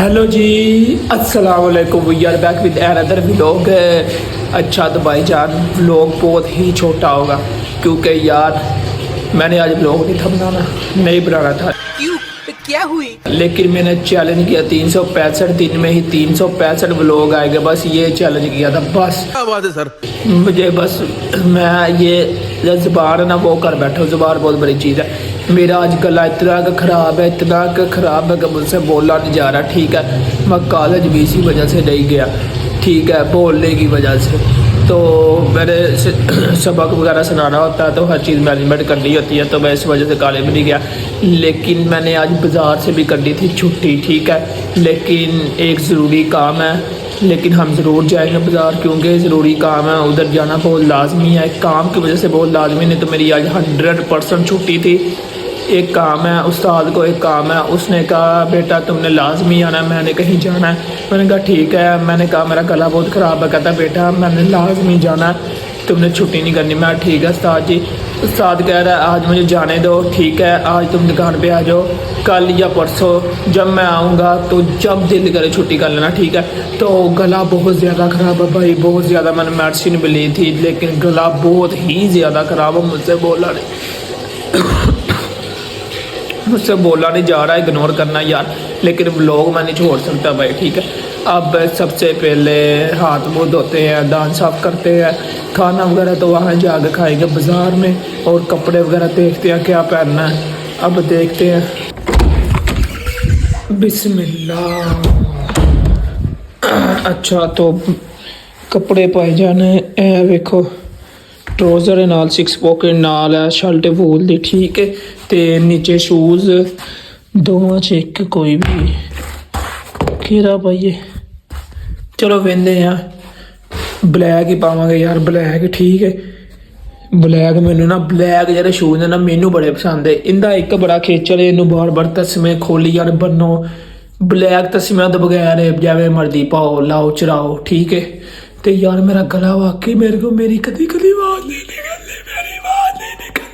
Hello ji, अस्सलाम वालेकुम। We are back with another vlog. अच्छा तो भाईजान व्लॉग बहुत ही छोटा होगा क्योंकि यार मैंने आज व्लॉग नहीं था बनाना, नहीं बनाना था। क्यों? क्या हुई? लेकिन मैंने चैलेंज किया 365 दिन में ही 365 व्लॉग आएंगे, बस ये चैलेंज किया था। बस क्या बात है सर। मुझे बस मैं ये ज़ुबान है ना वो कर बैठा हूँ। ज़ुबान बहुत बड़ी चीज़ है। मेरा आज गला इतना ख़राब है, इतना ख़राब है कि मुझसे बोला नहीं जा रहा। ठीक है, मैं कॉलेज भी इसी वजह से नहीं गया, ठीक है, बोलने की वजह से। तो मैंने सबक वगैरह सुनाना होता है तो हर चीज़ मैनेजमेंट करनी होती है, तो मैं इस वजह से कॉलेज में नहीं गया। लेकिन मैंने आज बाज़ार से भी करनी थी छुट्टी, ठीक है, लेकिन एक ज़रूरी काम है। लेकिन हम ज़रूर जाएंगे बाज़ार क्योंकि ज़रूरी काम है, उधर जाना बहुत लाजमी है। काम की वजह से बहुत लाजमी, नहीं तो मेरी आज 100% छुट्टी थी। एक काम है, उस्ताद को एक काम है, उसने कहा बेटा तुमने लाजमी आना है, मैंने कहीं जाना है। मैंने कहा ठीक है। मैंने कहा मेरा गला बहुत ख़राब है। कहता बेटा मैंने लाजमी जाना है, तुमने छुट्टी नहीं करनी। मैं ठीक है उस्ताद जी। उस्ताद कह रहा है आज मुझे जाने दो, ठीक है, आज तुम दुकान पे आ जाओ, कल या परसों जब मैं आऊँगा तो जब दिल करे छुट्टी कर लेना, ठीक है। तो गला बहुत ज़्यादा ख़राब है भाई, बहुत ज़्यादा। मैंने मेडिसिन भी ली थी लेकिन गला बहुत ही ज़्यादा ख़राब है। मुझसे बोला नहीं जा रहा है, इग्नोर करना यार। लेकिन व्लॉग मैं नहीं छोड़ सकता भाई, ठीक है। अब सबसे पहले हाथ मुँह धोते हैं, दांत साफ करते हैं, खाना वगैरह तो वहाँ जाकर खाएंगे बाज़ार में, और कपड़े वगैरह देखते हैं क्या पहनना है। अब देखते हैं, बिस्मिल्लाह। अच्छा तो कपड़े पाए जाने ए वेखो, ट्राउज़र है नाल, 6 पॉकेट नाल है, शर्ट वूल दी, ठीक है। ते नीचे शूज़ दोवां च इक कोई भी केरा पाइए। चलो वेंदे हैं, ब्लैक ही पावांगे यार, ब्लैक ठीक है। ब्लैक मैनू ना ब्लैक जेह्ड़े शूज़ ने ना मैनू बड़े पसंद है। इंदा एक बड़ा खेचल है, इनू बार बार तस्मे खोली यार बनो। ब्लैक तस्मियां तो बगैर जिवें मर्जी पाओ लाओ चराओ, ठीक है। तो यार मेरा गला वाकई मेरे को मेरी कदी कदी आवाज़ नहीं निकलती, मेरी आवाज़ नहीं निकलती।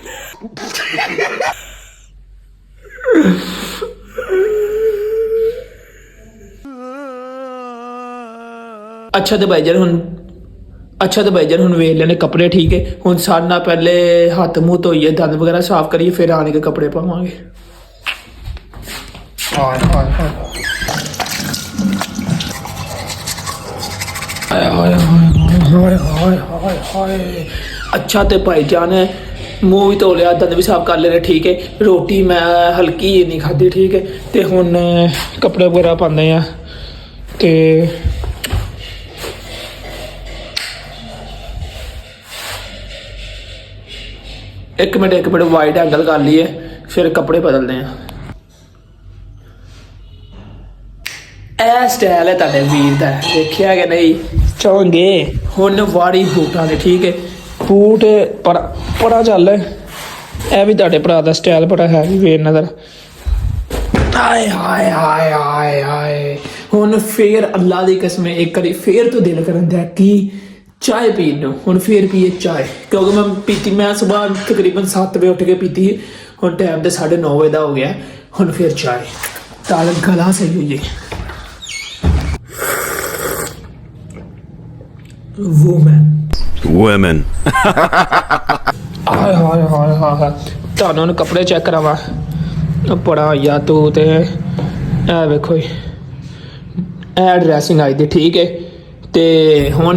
अच्छा तो भाई जन हुण वेख लेने कपड़े, ठीक है। हुण सारे नाल पहले हत्थ मुँह धोइए, दंद वगैरह साफ करिए, फिर आने के कपड़े पावांगे। हाय हाय हाय हाय हाय हाय हाय हाय। अच्छा तो भाईजान मूँह भी धो लिया, दंद भी साफ कर लेने, ठीक है। रोटी मैं हल्की नहीं खाधी, ठीक है। तो हुण कपड़े वगैरह पाते हैं। तो एक मिनट वाइड एंगल कर लिए, फिर कपड़े बदलते हैं। ए स्टाइल है ताले वीर दा, देखिया कि नहीं। चलोगे हुण वाड़ी बूटां दे, ठीक है। बूट बड़ा चल है भी ताड़े भरा दा स्टाइल, बड़ा हैवी वेट नजर। हाय हाय हाय हाय हाय। हुण फिर अल्लाह दी कसम एक करी फिर तो दिल करन दिया कि चाय पी लो। हुण फिर पिए चाय, क्योंकि मैं पीती, मैं सुबह तकरीबन 7 बजे उठ के पीती, हुण टाइम तो 9:30 बजे का हो गया। हुण फिर चाय ताल गला सही हो जाए। वुमेन हाय हाय हाय हाय। तुहानू कपड़े चेक करावा बड़ा या तू ते ए वेखो ए ड्रैसिंग आई दी, ठीक है। ते हुण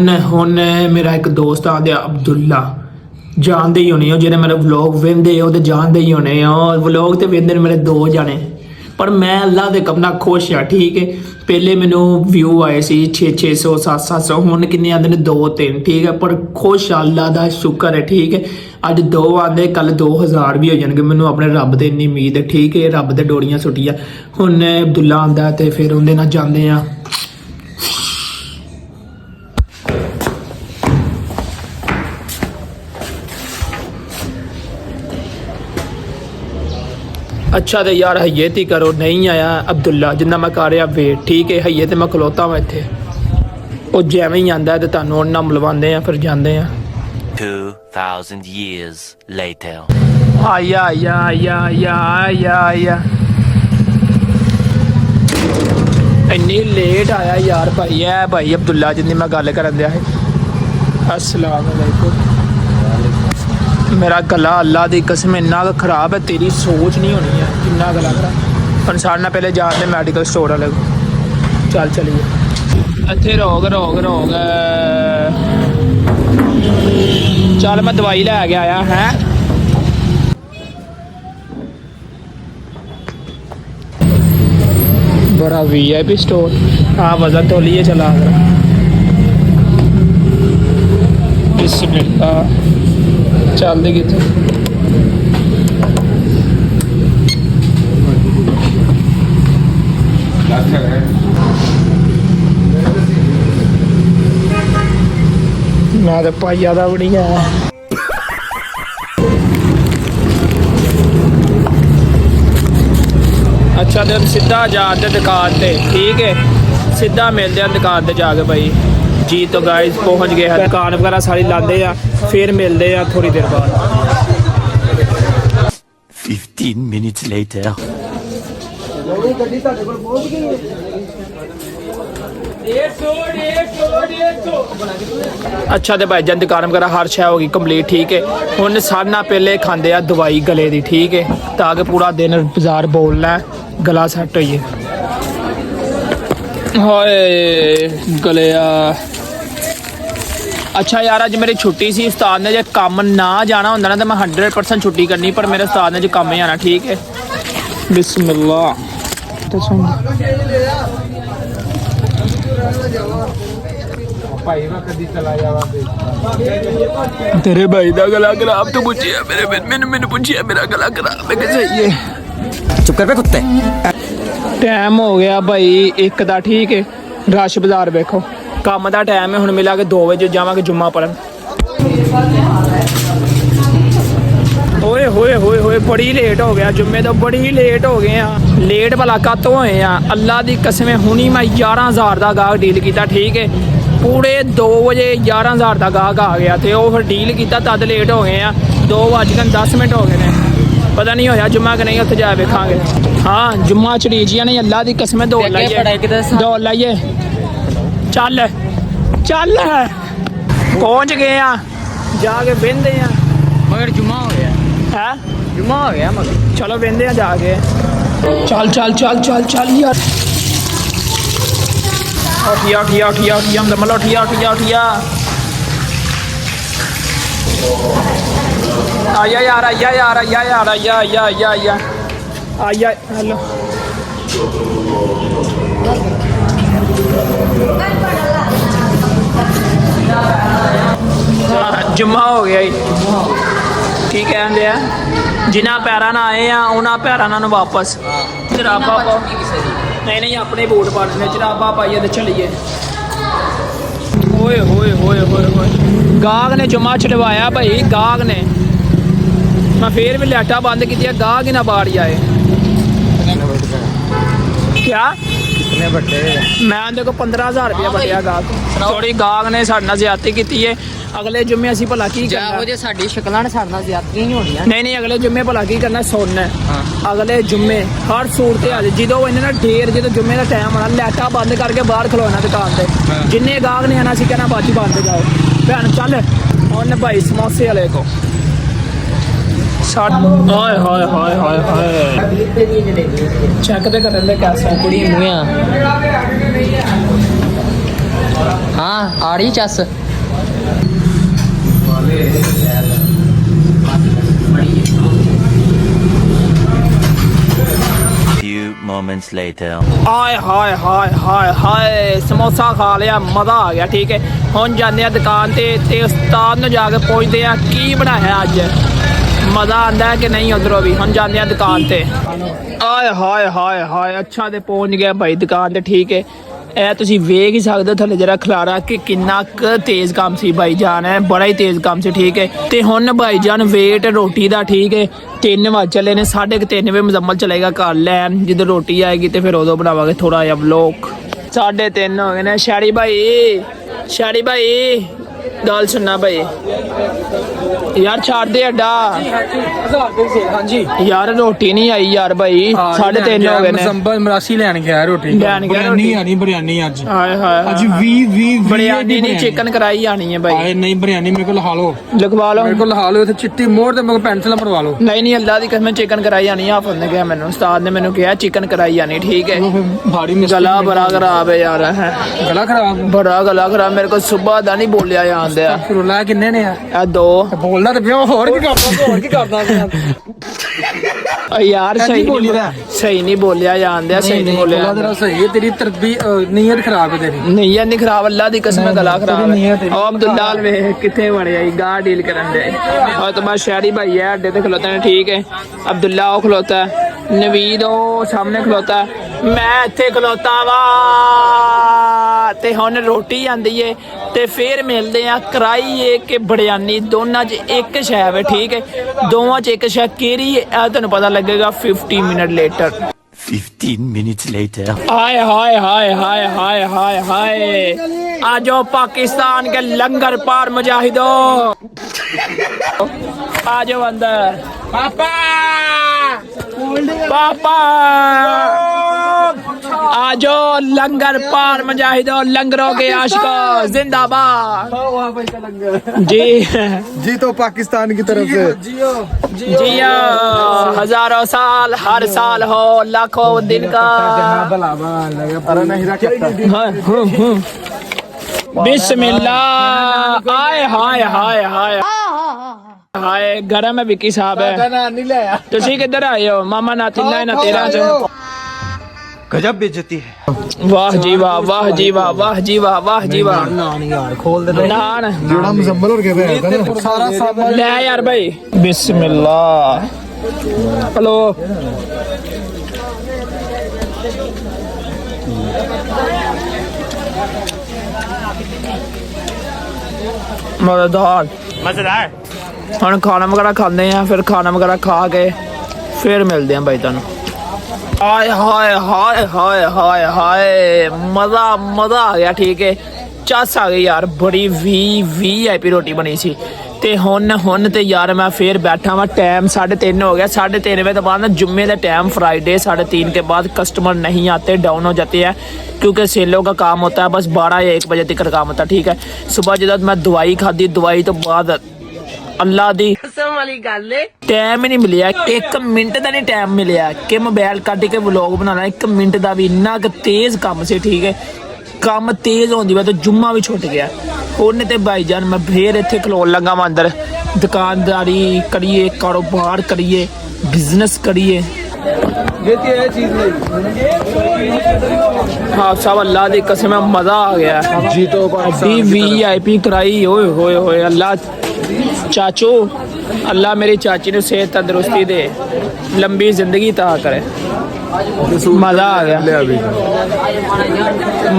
मेरा एक दोस्त आंदे अब्दुल्ला, जानते ही होने हो, जेह्ड़े मेरे व्लॉग वेंदे हो तो जानते ही होने हो। व्लॉग तो वेंदे मेरे 2 जाने, पर मैं अल्लाह दे कम नाल खुश हाँ, ठीक है। पहले मैनू व्यू आए सी 600 700, हुण किन्ने आंदे ने 2-3, ठीक है। पर खुश अल्लाह दा शुक्र है, ठीक है। अज 2 आंदे, कल 2000 भी हो जाएंगे। मैनू अपने रब ते इन्नी उम्मीद है, ठीक है। रब ते डोरियां सुटिया। हुण अब्दुल्ला आंदा ते फिर उहदे नाल जांदे आ। अच्छा तो यार हइये ती करो, नहीं आया अब्दुल्ला जिन्ना मैं कर रहा वेट, ठीक है। हइये तो मैं खलोता वा इत्थे, ਉਹ ਜਿਵੇਂ ਹੀ ਆਂਦਾ ਤੇ ਤੁਹਾਨੂੰ ਉਹਨਾਂ ਨਾਲ ਮਿਲਵਾਉਂਦੇ ਆ, ਫਿਰ ਜਾਂਦੇ ਆ। 2000 years later ਇੰਨੀ ਲੇਟ ਆਇਆ ਯਾਰ ਭਾਈ। ਹੈ ਭਾਈ ਅਬਦੁੱਲਾ ਜਿੰਨੀ ਮੈਂ ਗੱਲ ਕਰਨ ਦਿਆ ਹੈ। अस्सलाम वालेकुम। मेरा गला अल्लाह दी कसम इन्ना खराब है, तेरी सोच नहीं होनी है किन्ना गला खराब। पर साढ़े ना पहले जाते मेडिकल स्टोर वाले को। चल चलिए इत्थे रोक रोक रोक। चल मैं दवाई लैके आया है। बड़ा VIP स्टोर। हाँ वजन तोलिए चला कर। बिस्मिल्लाह चल दे किथे मैं तो पाइया दा बड़ी है। अच्छा तो सीधा जाते दुकान पे, ठीक है सीधा मिलते हैं दुकान पे जाके भाई जी। तो गाइस पहुंच गए हैं, दुकान वगैरह सारी लाते हैं, फिर मिलते हैं थोड़ी देर बाद। 15 minutes later. अच्छा तो भाई जान दुकान वगैरह हर शय होगी कंप्लीट, ठीक है। हुण सारे ना पहले खाते हैं दवाई गले की, ठीक है, ताकि पूरा दिन बाजार बोलना है, गला सैट होइए। हाय गलिया। अच्छा यार अज मेरी छुट्टी सी, उस्ताद ने जो काम ना जाना होंदा ना तो मैं 100% छुट्टी करनी, पर मेरे उस्ताद ने जो काम ही आना, ठीक है। बिस्मिल्लाह। तेरे भाई का गला खराब तो पूछिए मैंने पूछिए मेरा गला खराब है कैसे ये। चुप कर पे कुत्ते। टाइम हो गया भाई 1 दा, ठीक है। रश बाजार वेखो, काम का टाइम है। हुण मिला के 2 बजे जावांगे जुम्मा पढ़न। ओए होए होए होए बड़ी लेट हो गया जुम्मे तो, बड़ी लेट हो गए हैं। लेट भला कत्तों होए हैं अल्लाह दी कसम। हुणी मैं 11,000 का गाहक डील किया, ठीक है। पूरे 2 बजे 11,000 का गाहक आ गया तो वह फिर डील किया तद लेट हो गए हैं। 2:10 हो गए हैं, पता नहीं होया जुम्मा कि नहीं, उत्थे जा वेखांगे। हाँ जुम्मा चढ़ीजिया नहीं अल्लाह दी कसम। दौड़ लाइए दौड़ लाइए। चल चल पहुंच गए हैं, जाके बहते हैं। मगर जुम्मा हो गया है, जुम्मा हो गया मगर। चलो बहते हैं जाके। चल चल चल चल चल यार। उठिया उठिया उठिया उठिया मतलब उठिया उठिया उठिया। आया यार आया यार आया यार आया आया आया आया आया। हेलो जुम्मा हो गया ही, ठीक है। जिन्हें पैरा ना आए हैं उन्होंने पैरा ना वापस। जराबा पाओ, नहीं नहीं अपने बूट पाने, जराबा पाइए तो चलिए। ओए होए होए होए होए गाहक ने जुम्मा चढ़वाया भाई, गाहक ने। मैं फिर भी लाइटा बंद की, गाहक ही ना बाड़ी आए। क्या कितने बट्टे? मैं देखो 15,000 रुपया बटिया गाहक। थोड़ी गाहक ने साढ़े नाल ज्यादती की है। अगले जुम्मे असीं भला की करना? साडी शक्लां साडे नाल ज्यादतियां ही होणीਆਂ। नहीं अगले जुम्मे भला की करना सुनना। अगले जुम्मे हर सूरत हाल जो इन्हें ढेर जो जुम्मे का टाइम आना लाइटा बंद करके बाहर खलोना दुकान से। जिन्ने गाहक ने आना कहना बाजी बंद जाओ भैन चल। और भाई समोसे वाले को हाय हाय हाय हाय हाय चेक तो कर लेंगे कैसा कुड़ी मुया। हाँ आ रही चस। Few moments later. हाय हाय हाय हाय हाय समोसा खा लिया, मज़ा आ गया, ठीक है। हुण जाते हैं दुकान ते उस्ताद नूं जाके पुछदे आ की बनाया अज, मज़ा आंदा है कि नहीं उधरों भी। हुण जाते हैं दुकान ते। हाय हाय हाय हाय अच्छा तो पहुँच गया भाई दुकान ते, ठीक है। ਇਹ ਤੁਸੀਂ ਵੇਖ ਹੀ ਸਕਦੇ ਹੋ ਥੱਲੇ ਜਿਹੜਾ ਖਲਾਰਾ ਕਿ ਕਿੰਨਾ ਕੁ ਤੇਜ਼ ਕੰਮ ਸੀ ਭਾਈ ਜਾਨ, ਹੈ ਬੜਾ ਹੀ ਤੇਜ਼ ਕੰਮ ਸੀ, ਠੀਕ ਹੈ। ਤੇ ਹੁਣ ਭਾਈ ਜਾਨ ਵੇਟ ਰੋਟੀ ਦਾ, ਠੀਕ ਹੈ। 3 ਵਜ ਚੱਲੇ ਨੇ, 3:30 ਵਜੇ ਮੁਜ਼ੰਮਲ ਚਲੇਗਾ ਘਰ ਲੈਣ। ਜਦੋਂ ਰੋਟੀ ਆਏਗੀ ਤੇ ਫਿਰ ਉਦੋਂ ਬਣਾਵਾਂਗੇ ਥੋੜਾ ਜਿਹਾ ਵਲੌਗ। 3:30 ਹੋ ਗਏ ਨੇ। ਸ਼ਾੜੀ ਭਾਈ ਗੱਲ ਸੁਣਨਾ ਭਾਈ ਯਾਰ ਛੱਡ ਦੇ ਅੱਡਾ ਹਾਂਜੀ ਯਾਰ ਰੋਟੀ ਨਹੀਂ ਆਈ ਯਾਰ ਭਾਈ 3:30 ਹੋ ਗਏ ਨੇ ਸੰਭਲ ਮਰਾਸੀ ਲੈਣ ਗਿਆ ਰੋਟੀ ਲੈਣ ਗਿਆ ਬਿਰਿਆਨੀ ਆਣੀ ਬਿਰਿਆਨੀ ਅੱਜ ਹਾਏ ਹਾਏ ਅੱਜ 20 ਬਿਰਿਆਨੀ ਨਹੀਂ ਚਿਕਨ ਕਰਾਈ ਆਣੀ ਹੈ ਭਾਈ ਆਏ ਨਹੀਂ ਬਿਰਿਆਨੀ ਮੇਰੇ ਕੋਲ ਲਿਖਾ ਲਓ ਲਿਖਵਾ ਲਓ ਮੇਰੇ ਕੋਲ ਲਿਖਾ ਲਓ ਇੱਥੇ ਚਿੱਟੀ ਮੋਹਰ ਤੇ ਮੇਰੇ ਕੋਲ ਪੈਨਸਲ ਮਰਵਾ ਲਓ ਨਹੀਂ ਨਹੀਂ ਅੱਲਾ ਦੀ ਕਸਮ ਚਿਕਨ ਕਰਾਈ ਆਣੀ ਆ ਆਫਰ ਨੇ ਕਿਹਾ ਮੈਨੂੰ ਉਸਤਾਦ ਨੇ ਮੈਨੂੰ ਕਿਹਾ ਚਿਕਨ ਕਰਾਈ ਆਣੀ ਠੀਕ ਹੈ ਭਾਰੀ ਮਿਸ ਗਲਾ ਬੜਾ ਖਰਾਬ ਹੈ ਯਾਰ ਹੈ ਗਲਾ ਖਰਾਬ ਬੜਾ ਗਲਾ ਖਰਾਬ ਮੇਰੇ ਕੋਲ ਸਵੇਰ ਦਾ ਨਹੀਂ ਬੋਲਿਆ ਜਾਂਦੇ ਆ ਫਿਰੁੱਲਾ ਕਿੰਨੇ ਨੇ ਆ ਇਹ ਦੋ ਬੋਲਦਾ ਤੇ ਪਿਓ ਹੋਰ ਕੀ ਕਰਦਾ ਯਾਰ ਸਹੀ ਸਹੀ ਨਹੀਂ ਬੋਲਿਆ ਜਾਂਦੇ ਸਹੀ ਨਹੀਂ ਬੋਲਿਆ ਤੇਰਾ ਸਹੀ ਹੈ ਤੇਰੀ ਤਰਬੀ ਨੀਅਤ ਖਰਾਬ ਹੈ ਤੇਰੀ ਨਹੀਂ ਯਾਰ ਨਹੀਂ ਖਰਾਬ ਅੱਲਾ ਦੀ ਕਸਮ ਹੈ ਗਲਾ ਖਰਾਬ ਹੈ ਉਹ ਅਬਦੁੱਲਾ ਵੇ ਕਿੱਥੇ ਵੜਿਆ ਗਾ ਡੀਲ ਕਰਨ ਦੇ और तुम्हारा शहरी भाई है अड्डे ते खलोता है ठीक है अब्दुल्ला वो खलोता है नवीद वो सामने खलोता है मैं इत्थे खलोता वा ते हुण रोटी आंदी है ते फिर मिलदे आ कराई है कि बिरयानी दोनों च एक शै है ठीक है दोवां च एक शै केरी है तुहानूं पता लगेगा 50 मिनट लेटर 15 minutes later. हाय हाय हाय हाय हाय हाय हाय आजो पाकिस्तान के लंगर पार मुजाहिदो आजो अंदर पापा पापा आजो लंगर पार मुजाहिदो लंगरों के आशिको जिंदाबाद जी जी तो पाकिस्तान की तरफ से जियो हजारों साल हर साल हो लाखों दिन का बिस्मिल्लाह आए हाय हाय हाय हाय गरम है विकी साहब है तुसी किधर आए हो मामा नाती ना तेरा जो गजब बेइज्जती है वाह जी वाह वाह जी वाह वाह जी वाह वाह जी वाह नान यार खोल दे नान जोड़ा मुजम्मल और कहते हैं सारा सामान ले यार भाई बिस्मिल्लाह हेलो मजेदार हम खाना वगैरह खाने हैं फिर खाना वगैरह खा के फिर मिलते हैं भाई तुहानू हाय हाय हाय हाय हाय हाय मजा मजा आ गया ठीक है चस आ गई यार बड़ी वीआईपी रोटी बनी सी ते हुन ते यार मैं फिर बैठा हुआ टाइम 3:30 हो गया 3:30 बजे के बाद ना जुम्मे का टाइम फ्राइडे 3:30 के बाद कस्टमर नहीं आते डाउन हो जाते हैं क्योंकि सेलों का काम होता है बस 12 या 1 बजे तक काम होता है ठीक है सुबह जब मैं दवाई खाधी दवाई तो बाद अल्लाह दी वाली गल टाइम ही नहीं मिलिया 1 मिनट का नहीं टाइम मिलिया कि मोबाइल कट के व्लॉग बनाना 1 मिनट का भी इन्ना तेज काम से ठीक है काम तेज होंदी वा तो जुम्मा भी छुट गया उन्हें ते भाईजान मैं फिर इत्थे खलोन लगा मैं अंदर दुकानदारी करिए कारोबार करिए बिजनेस करिए हाँ सब अल्लाह दी कसम मजा आ गया जी तो वीआईपी कराई ओए होए होए अल्लाह चाचू अल्लाह मेरी चाची ने सेहत तंदुरुस्ती दे लंबी जिंदगी ता करे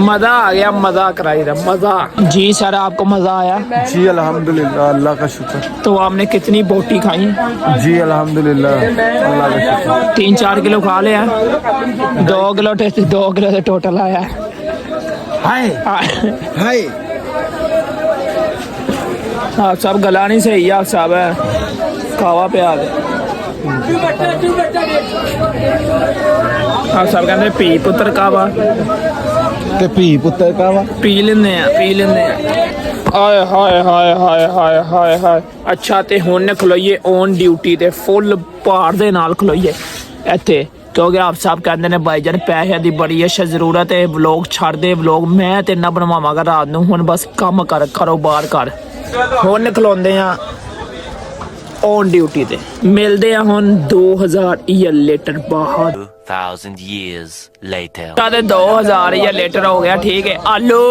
मजा आ गया मजा कराई रहा मजा जी सर आपको मजा आया जी अल्हम्दुलिल्लाह अल्लाह का शुक्र तो आपने कितनी बोटी खाई जी अल्हम्दुलिल्लाह अल्लाह का शुक्र 3-4 किलो खा लिया 2 किलो से टोटल आया हाय हाय आप सब गला नहीं सही आप सब है खावा पिया आप सब कहते पी पुत्र कावा ते पी पुत्र कावा पी लेने हाय हाय हाय हाय हाय हाय हाय अच्छा ते हुन खलोइए ऑन ड्यूटी ते फुल भार दे नाल खलोइए इत्थे क्योंकि आप सब कहते ने भाईजान पैसे की बड़ी अच्छी जरूरत है व्लॉग छड़ दे व्लॉग मैं ते ना बनवावांगा रात नूं हुन बस काम कर कारोबार कर हुन खलोंदे आ ऑन ड्यूटी ते मिलदे आ हुन 2000 ईयर लेटर बाद 2000 years later. 2000 ईयर लेटर हो गया ठीक है आलू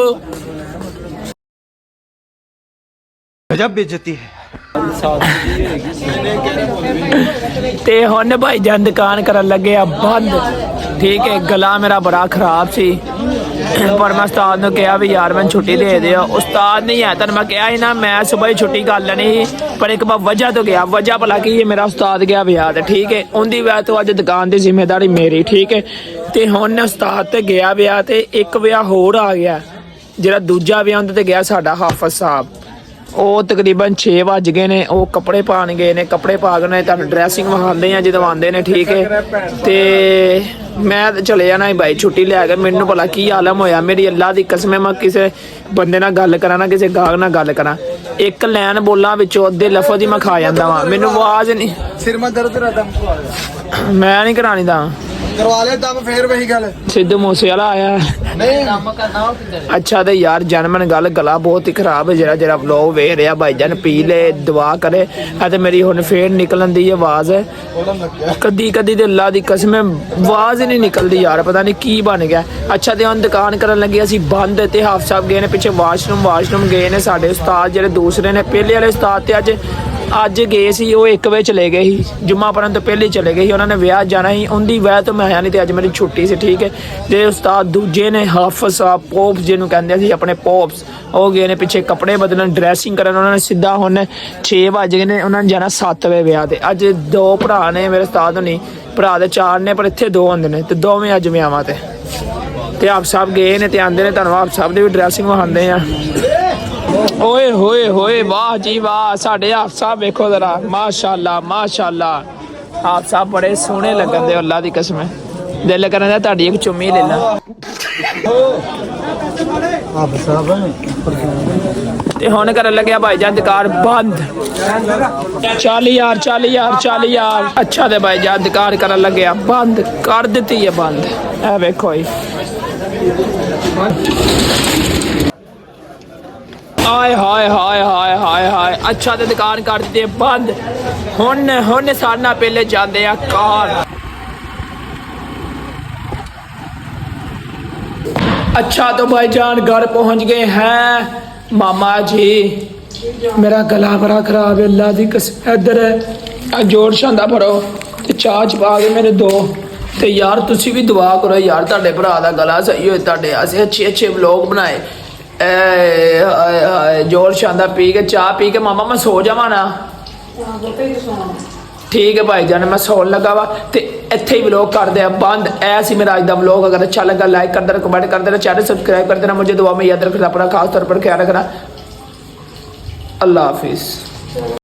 गजब बेइज्जती है ते हुन भाईजान दुकान करन लगे आ बंद ठीक है गला मेरा बड़ा खराब सी पर मैं उस्ताद ने कहा भी यार मैं छुट्टी दे दियो उस्ताद नहीं है तेन मैं कहा ही ना मैं सुबह ही छुट्टी कर लेनी ही पर एक बार वजह तो गया वजह भला कि ये मेरा उस्ताद गया ब्याह ते ठीक है उनकी वजह तो अज दुकान की जिम्मेदारी मेरी ठीक है ते हुन उस्ताद ते गया ब्याह ते एक ब्याह होर आ गया जेड़ा दूजा ब्याह उनते ते गया साडा हाफिज साहब ਉਹ ਤਕਰੀਬਨ 6 ਵੱਜ ਗਏ ਨੇ। ਉਹ ਕੱਪੜੇ ਪਾਣ ਗਏ ਨੇ, ਕੱਪੜੇ ਪਾ ਕੇ ਨੇ ਤੁਹਾਨੂੰ ਡਰੈਸਿੰਗ ਵਿਖਾਉਂਦੇ ਆ ਜਦੋਂ ਆਉਂਦੇ ਨੇ, ਠੀਕ ਹੈ। ਤੇ ਮੈਂ ਤੇ ਚਲੇ ਜਾਣਾ ਸੀ ਬਾਈ ਛੁੱਟੀ ਲੈ ਕੇ। ਮੈਨੂੰ ਭਲਾ ਕੀ ਆਲਮ ਹੋਇਆ, ਮੇਰੀ ਅੱਲਾ ਦੀ ਕਸਮ ਹੈ, ਮੈਂ ਕਿਸੇ ਬੰਦੇ ਨਾਲ ਗੱਲ ਕਰਾਂ ਨਾ ਕਿਸੇ ਗਾਹਕ ਨਾਲ ਗੱਲ ਕਰਾਂ, ਇੱਕ ਲਾਈਨ ਬੋਲਾਂ ਵਿੱਚੋਂ ਅੱਧੇ ਲਫ਼ਜ਼ ਹੀ ਮੈਂ ਖਾ ਜਾਂਦਾ ਵਾਂ। ਮੈਨੂੰ ਆਵਾਜ਼ ਨਹੀਂ, सिर में दर्द रहता ਮੈਂ ਨਹੀਂ ਕਰਾਣੀ ਦਾ। करवा ले दम फिर वही गल ਸਿੱਧੂ ਮੂਸੇ ਵਾਲਾ ਆਇਆ। नहीं ਕੰਮ ਕਰਨਾ ਉਹ ਕਿੱਧਰ ਅੱਛਾ ਤੇ ਯਾਰ ਜਨਮਨ ਗੱਲ ਗਲਾ ਬਹੁਤ ਹੀ ਖਰਾਬ ਹੈ। ਜਿਹੜਾ ਵਲੋਗ ਵੇਖ ਰਿਹਾ ਭਾਈ ਜਾਨ ਪੀ ਲੈ ਦੁਆ ਕਰੇ। ਤੇ ਮੇਰੀ ਹੁਣ ਫੇਰ ਨਿਕਲਣ ਦੀ ਆਵਾਜ਼ ਹੈ, ਕਦੀ ਕਦੀ ਤੇ ਅੱਲਾ ਦੀ ਕਸਮ ਆਵਾਜ਼ ਹੀ ਨਹੀਂ ਨਿਕਲਦੀ ਯਾਰ, ਪਤਾ ਨਹੀਂ ਕੀ ਬਣ ਗਿਆ। ਅੱਛਾ ਤੇ ਹੁਣ ਦੁਕਾਨ ਕਰਨ ਲੱਗੇ ਅਸੀਂ ਬੰਦ, ਤੇ ਹਾਫ ਸਾਹਿਬ ਗਏ ਨੇ ਪਿੱਛੇ ਵਾਸ਼ਰੂਮ ਗਏ ਨੇ। ਸਾਡੇ ਉਸਤਾਦ ਜਿਹੜੇ ਦੂਸਰੇ ਨੇ, ਪਹਿਲੇ ਵਾਲੇ ਉਸਤਾਦ ਤੇ ਅੱਜ ਗਏ ਸੀ, ਉਹ 1 ਵਜੇ ਚਲੇ ਗਏ ਸੀ, ਜੁਮਾ ਪੜਨ ਤੋਂ ਪਹਿਲੇ ਚਲੇ ਗਏ ਸੀ। ਉਹਨਾਂ ਨੇ ਵਿਆਹ ਜਾਣਾ ਸੀ, ਉਹਦੀ ਵਿਆਹ ਤੋਂ ਮੈਂ ਆਇਆ ਨਹੀਂ, ਤੇ ਅੱਜ ਮੇਰੀ ਛੁੱਟੀ ਸੀ, ਠੀਕ ਹੈ। ਤੇ ਉਸਤਾਦ ਦੂਜੇ ਨੇ ਹਾਫਿਜ਼ ਸਾਹਿਬ ਪੋਪਸ ਜਿਹਨੂੰ ਕਹਿੰਦੇ ਸੀ ਆਪਣੇ ਪੋਪਸ, ਉਹ ਗਏ ਨੇ ਪਿੱਛੇ ਕੱਪੜੇ ਬਦਲਣ ਡਰੈਸਿੰਗ ਕਰਨ। ਉਹਨਾਂ ਨੇ ਸਿੱਧਾ ਹੁਣ 6 ਵਜ ਗਏ ਨੇ, ਉਹਨਾਂ ਨੇ ਜਾਣਾ 7 ਵਜੇ ਵਿਆਹ ਤੇ। ਅੱਜ 2 ਭਰਾ ਨੇ ਮੇਰੇ ਉਸਤਾਦ ਹੋਣੀ, ਭਰਾ ਦੇ 4 ਨੇ ਪਰ ਇੱਥੇ 2 ਹੁੰਦੇ ਨੇ, ਤੇ ਦੋਵੇਂ ਅੱਜ ਵਿਆਹਾਂ ਤੇ ਹਾਫਿਜ਼ ਸਾਹਿਬ ਗਏ ਨੇ ਤੇ ਆਂਦੇ ਨੇ। ਤੁਹਾਨੂੰ ਹਾਫਿਜ਼ ਸਾਹਿਬ ਦੀ ਵੀ ਡਰੈਸਿੰਗ ਵਿਖਾਉਂਦੇ ਆ। ਓਏ ਹੋਏ ਹੋਏ ਵਾਹ ਜੀ ਵਾਹ, ਸਾਡੇ ਹਾਫਿਜ਼ ਸਾਹਿਬ ਵੇਖੋ ਜ਼ਰਾ, ਮਾਸ਼ਾਅੱਲਾ ਮਾਸ਼ਾਅੱਲਾ। ਹਾਫਿਜ਼ ਸਾਹਿਬ ਬੜੇ ਸੋਹਣੇ ਲੱਗਣ ਦੇ, ਅੱਲਾ ਦੀ ਕਸਮ ਹੈ, ਦਿਲ ਕਰਦਾ ਤੁਹਾਡੀ ਇੱਕ ਚੁੰਮੀ ਲੈ ਲਾਂ। ਤੇ ਹੁਣ ਕਰਨ ਲੱਗਿਆ ਭਾਈ ਜਾਨ ਦੁਕਾਨ ਬੰਦ। ਚੱਲ ਯਾਰ ਚੱਲ ਯਾਰ ਚੱਲ ਯਾਰ। ਅੱਛਾ ਤੇ ਭਾਈ ਜਾਨ ਦੁਕਾਨ ਕਰਨ ਲੱਗਿਆ ਬੰਦ, ਕਰ ਦਿੱਤੀ ਹੈ ਬੰਦ। ਇਹ ਵੇਖੋ ਜੀ, ਹਾਏ ਹਾਏ ਹਾਏ ਹਾਏ ਹਾਏ ਹਾਏ। ਅੱਛਾ ਤੇ ਦੁਕਾਨ ਕਰ ਦਿੱਤੀ ਬੰਦ। ਹੁਣ ਸਾਡਾ ਪਹਿਲੇ ਜਾਂਦੇ ਆ ਕਾਰ। अच्छा तो भाईजान घर पहुंच गए हैं। मामा जी मेरा गला बड़ा खराब है, अल्लाह दी कसम। इधर है जोर शांदा भरो ते चाह च पा के मेरे 2 ते यार तुसी भी दुआ करो यार, ਤੁਹਾਡੇ ਭਰਾ ਦਾ ਗਲਾ ਸਹੀ ਹੋਏ, ਤੁਹਾਡੇ ਅਸੀਂ ਅੱਛੇ ਵਲੌਗ ਬਣਾਏ। जोर शांदा पी के चाह पी के मामा मैं सो जावा ना। ठीक है भाई जान, मैं सौन लगा वा। ते ਇੱਥੇ ਹੀ ਵਲੌਗ ਕਰਦੇ ਆ ਬੰਦ। ਐ ਸੀ ਮੇਰਾ ਅੱਜ ਦਾ ਵਲੌਗ। अगर अच्छा लगा लाइक कर देना, कमेंट कर देना, चैनल सब्सक्राइब कर देना। मुझे दुआ में याद रखना, अपना खास तौर पर ख्याल रखना। अल्लाह हाफिज़।